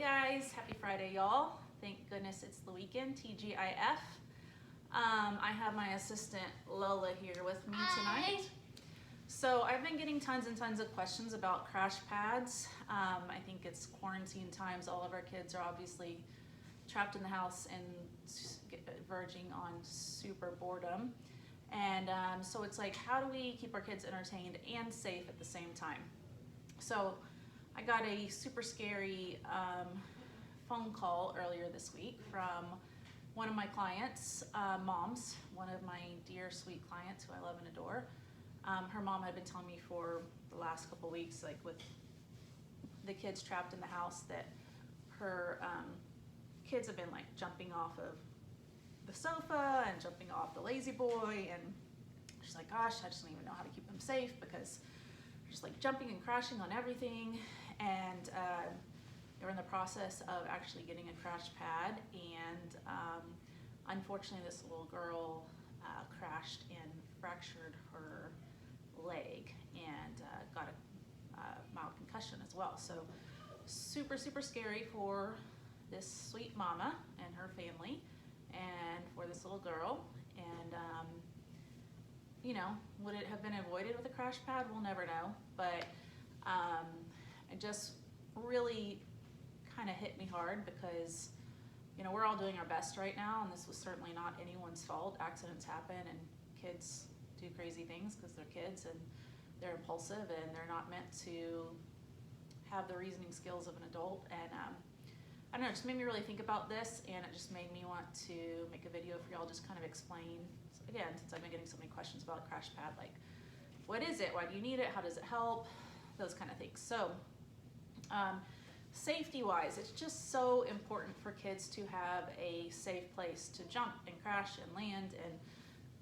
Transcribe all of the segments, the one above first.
guys, happy Friday, y'all. Thank goodness it's the weekend, TGIF. I have my assistant Lola here with me tonight. So I've been getting tons and tons of questions about crash pads. I think it's quarantine times. All of our kids are obviously trapped in the house and verging on super boredom. And so it's like, how do we keep our kids entertained and safe at the same time? So I got a super scary phone call earlier this week from one of my clients' moms, one of my dear sweet clients who I love and adore. Her mom had been telling me for the last couple weeks, like with the kids trapped in the house, that her kids have been like jumping off of the sofa and jumping off the lazy boy, and she's like, gosh, I just don't even know how to keep them safe because they're just like jumping and crashing on everything. And they were in the process of actually getting a crash pad, and unfortunately this little girl crashed and fractured her leg and got a mild concussion as well. So super scary for this sweet mama and her family, and for this little girl. And you know, would it have been avoided with a crash pad? We'll never know. But it just really kind of hit me hard because, you know, we're all doing our best right now, and this was certainly not anyone's fault. Accidents happen and kids do crazy things because they're kids and they're impulsive and they're not meant to have the reasoning skills of an adult. And I don't know, it just made me really think about this, and it just made me want to make a video for y'all, just kind of explain, again, since I've been getting so many questions about a crash pad, like, what is it? Why do you need it? How does it help? Those kind of things. So safety-wise, it's just so important for kids to have a safe place to jump and crash and land and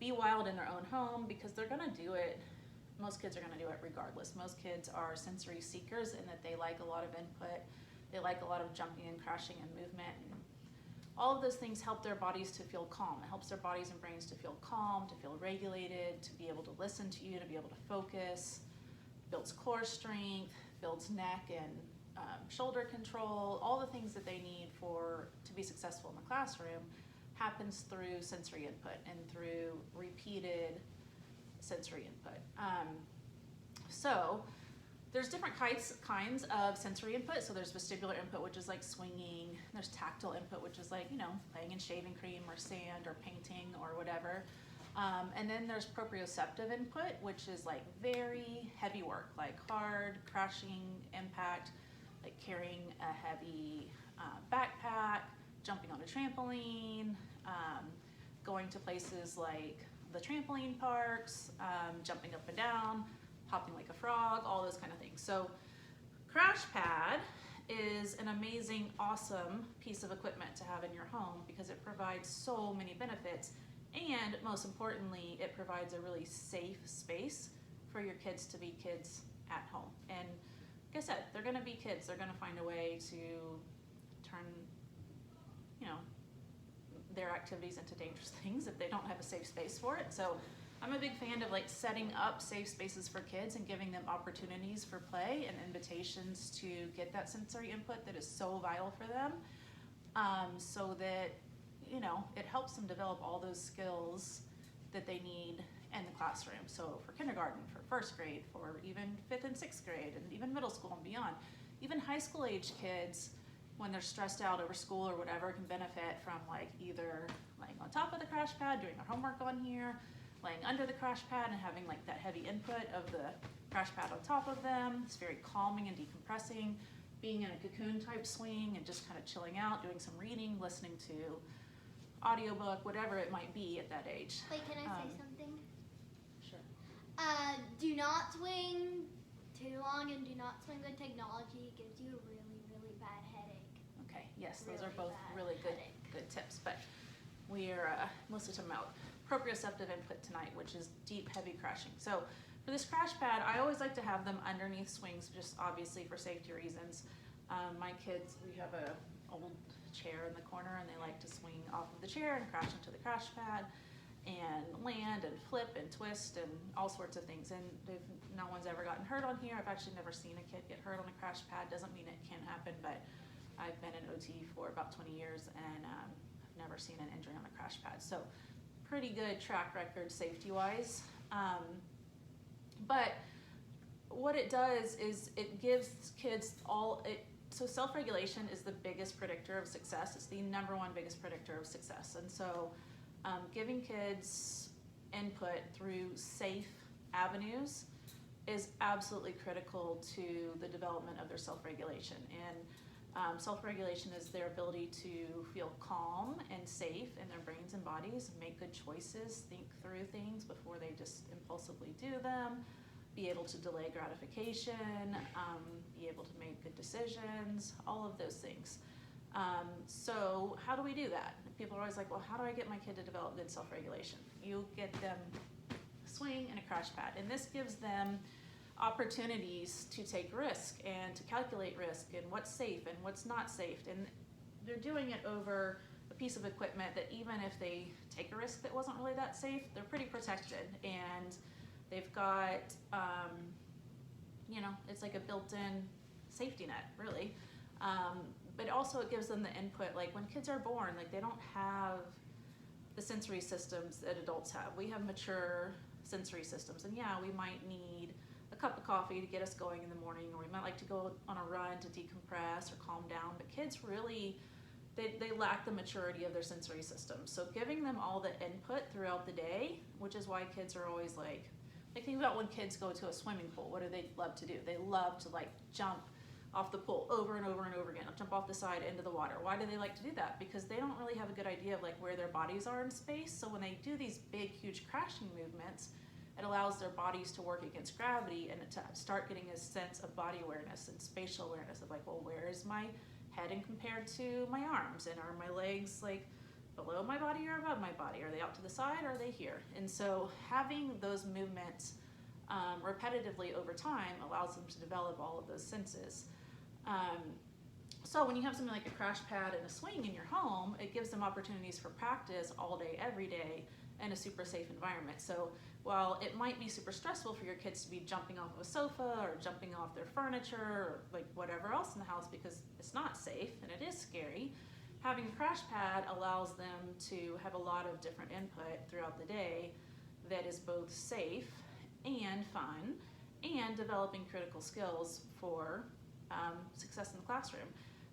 be wild in their own home, because they're gonna do it. Most kids are gonna do it regardless. Most kids are sensory seekers in that they like a lot of input. They like a lot of jumping and crashing and movement, and all of those things help their bodies to feel calm. It helps their bodies and brains to feel calm, to feel regulated, to be able to listen to you, to be able to focus. Builds core strength, builds neck and shoulder control. All the things that they need to be successful in the classroom happens through sensory input and through repeated sensory input. So there's different kinds of sensory input. So there's vestibular input, which is like swinging. There's tactile input, which is like, you know, playing in shaving cream or sand or painting or whatever. And then there's proprioceptive input, which is like very heavy work, like hard, crashing impact, like carrying a heavy backpack, jumping on a trampoline, going to places like the trampoline parks, jumping up and down, hopping like a frog, all those kind of things. So crash pad is an amazing, awesome piece of equipment to have in your home because it provides so many benefits. And most importantly, it provides a really safe space for your kids to be kids at home. And like I said, they're gonna be kids. They're gonna find a way to turn, you know, their activities into dangerous things if they don't have a safe space for it. So I'm a big fan of like setting up safe spaces for kids and giving them opportunities for play and invitations to get that sensory input that is so vital for them, so that, you know, it helps them develop all those skills that they need in the classroom. So for kindergarten, for first grade, for even 5th and 6th grade, and even middle school and beyond. Even high school age kids, when they're stressed out over school or whatever, can benefit from like either laying on top of the crash pad, doing their homework on here, laying under the crash pad and having like that heavy input of the crash pad on top of them. It's very calming and decompressing. Being in a cocoon type swing and just kind of chilling out, doing some reading, listening to audiobook, whatever it might be at that age. Wait, can I say something? Sure. Do not swing too long, and do not swing with technology. It gives you a really bad headache. Okay, yes, those Really are both bad really headache. good tips, but we're mostly talking about proprioceptive input tonight, which is deep, heavy crashing. So for this crash pad, I always like to have them underneath swings, just obviously for safety reasons. My kids, we have a old chair in the corner, and they like to swing off of the chair and crash into the crash pad and land and flip and twist and all sorts of things. And no one's ever gotten hurt on here. I've actually never seen a kid get hurt on a crash pad. Doesn't mean it can't happen, but I've been in OT for about 20 years, and I've never seen an injury on a crash pad. So pretty good track record safety-wise. But what it does is it gives kids so self-regulation is the biggest predictor of success. It's the #1 biggest predictor of success. And so giving kids input through safe avenues is absolutely critical to the development of their self-regulation. And self-regulation is their ability to feel calm and safe in their brains and bodies, make good choices, think through things before they just impulsively do them, be able to delay gratification, be able to make good decisions, all of those things. So how do we do that? People are always like, well, how do I get my kid to develop good self-regulation? You get them a swing and a crash pad, and this gives them opportunities to take risk and to calculate risk and what's safe and what's not safe. And they're doing it over a piece of equipment that even if they take a risk that wasn't really that safe, they're pretty protected. And they've got, it's like a built-in safety net, really. But also it gives them the input, like when kids are born, like they don't have the sensory systems that adults have. We have mature sensory systems, and yeah, we might need a cup of coffee to get us going in the morning, or we might like to go on a run to decompress or calm down, but kids really, they lack the maturity of their sensory systems. So giving them all the input throughout the day, which is why kids are always like think about when kids go to a swimming pool, what do they love to do? They love to like jump off the pool over and over and over again, jump off the side into the water. Why do they like to do that? Because they don't really have a good idea of like where their bodies are in space. So when they do these big, huge crashing movements, it allows their bodies to work against gravity and to start getting a sense of body awareness and spatial awareness of like, well, where is my head in compared to my arms? And are my legs like below my body or above my body? Are they out to the side or are they here? And so having those movements repetitively over time allows them to develop all of those senses. So when you have something like a crash pad and a swing in your home, it gives them opportunities for practice all day, every day, in a super safe environment. So while it might be super stressful for your kids to be jumping off of a sofa or jumping off their furniture or like whatever else in the house because it's not safe and it is scary, having a crash pad allows them to have a lot of different input throughout the day that is both safe and fun and developing critical skills for success in the classroom,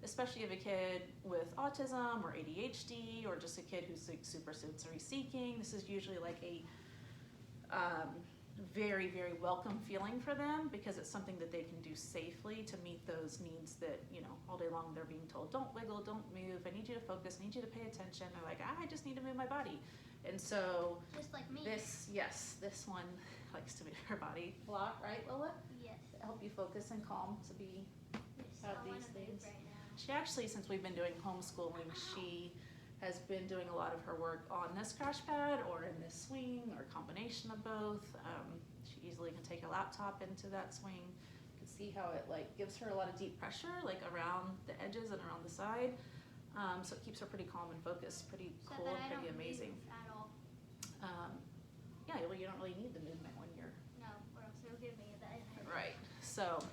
especially if a kid with autism or ADHD or just a kid who's like super sensory seeking. This is usually like a very, very welcome feeling for them because it's something that they can do safely to meet those needs that, all day long they're being told, don't wiggle, don't move, I need you to focus, I need you to pay attention. They're like, I just need to move my body. And so just like me. This one likes to move her body a lot, right, Lola? Yes. To help you focus and calm to be have I these things. right now. She actually, since we've been doing homeschooling, she has been doing a lot of her work on this crash pad or in this swing or a combination of both. She easily can take a laptop into that swing. You can see how it like gives her a lot of deep pressure like around the edges and around the side. So it keeps her pretty calm and focused, pretty So cool that and I pretty don't amazing. move at all. Yeah, well, you don't really need the movement when you're No, or else it'll give me a bad headache. right. So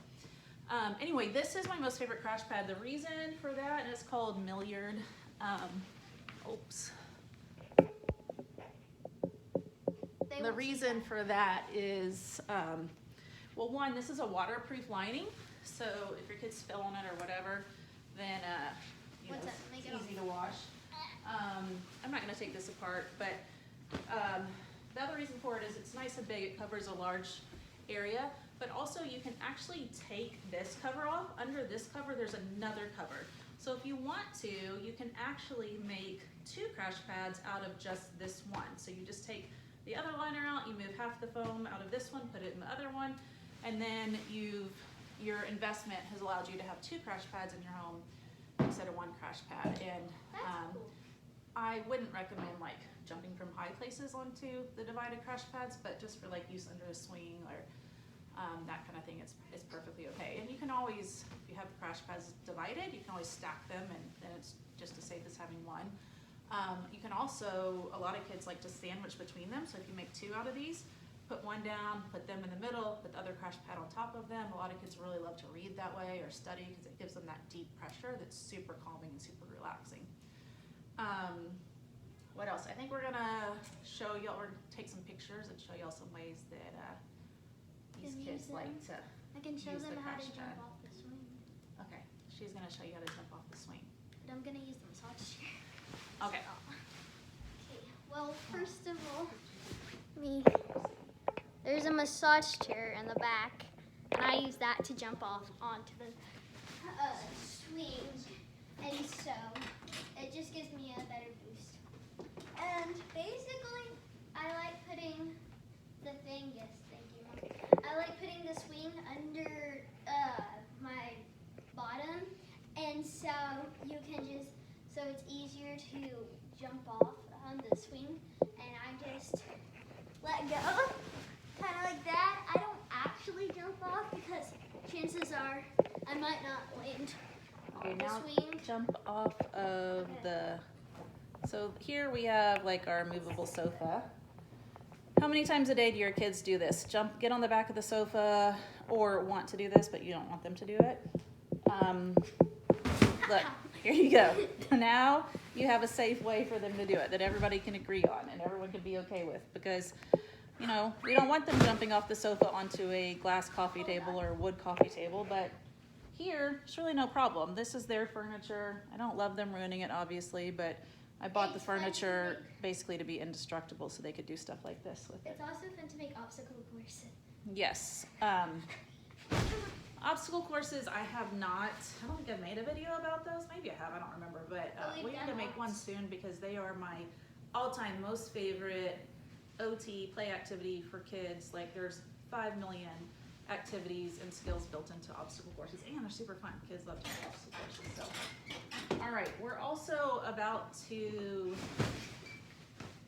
anyway, this is my most favorite crash pad. The reason for that is called Milliard. The reason for that is, well, one, this is a waterproof lining. So if your kids spill on it or whatever, then it's easy to wash. I'm not going to take this apart, but the other reason for it is it's nice and big. It covers a large area, but also you can actually take this cover off. Under this cover, there's another cover. So if you want to, you can actually make 2 crash pads out of just this one. So you just take the other liner out, you move half the foam out of this one, put it in the other one, and then your investment has allowed you to have 2 crash pads in your home instead of 1 crash pad. And That's cool. I wouldn't recommend like jumping from high places onto the divided crash pads, but just for like use under a swing or that kind of thing, it's perfectly okay. And you can always, if you have the crash pads divided, you can always stack them, and then it's just as safe as having one. You can also, a lot of kids like to sandwich between them, so if you make 2 out of these, put one down, put them in the middle, put the other crash pad on top of them. A lot of kids really love to read that way or study because it gives them that deep pressure that's super calming and super relaxing. What else? I think we're gonna show y'all, or take some pictures and show y'all some ways that these kids like to I can show use them the how to crash jump pad. off the swing. Okay, she's gonna show you how to jump off the swing. But I'm gonna use the massage chair. Okay. Okay. Well, first of all, there's a massage chair in the back, and I use that to jump off onto the swing, and so it just gives me a better boost. And basically, I like putting the thing. Yes, thank you, Mom. I like putting the swing under my bottom, and so you can just it's easier to jump off on the swing, and I just let go, kind of like that. I don't actually jump off because chances are I might not land Okay, on the now swing. jump off of the, so here we have like our movable sofa. How many times a day do your kids do this? Get on the back of the sofa, or want to do this, but you don't want them to do it? Look, here you go. Now you have a safe way for them to do it that everybody can agree on and everyone can be okay with, because you know, we don't want them jumping off the sofa onto a glass coffee table or a wood coffee table, but here, it's really no problem. This is their furniture. I don't love them ruining it, obviously, but I bought the furniture basically to be indestructible so they could do stuff like this with it. It's also fun to make obstacle courses. Yes. Obstacle courses, I have not, I don't think I've made a video about those. Maybe I have, I don't remember, but we need to make one soon because they are my all-time most favorite OT play activity for kids. Like, there's 5 million activities and skills built into obstacle courses, and they're super fun. Kids love to do obstacle courses. So, all right, we're also about to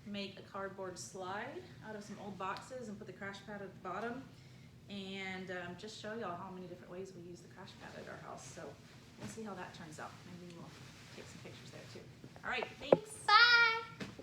make a cardboard slide out of some old boxes and put the crash pad at the bottom, and just show y'all how many different ways we use the crash pad at our house. So we'll see how that turns out. Maybe we'll take some pictures there too. All right, thanks. Bye.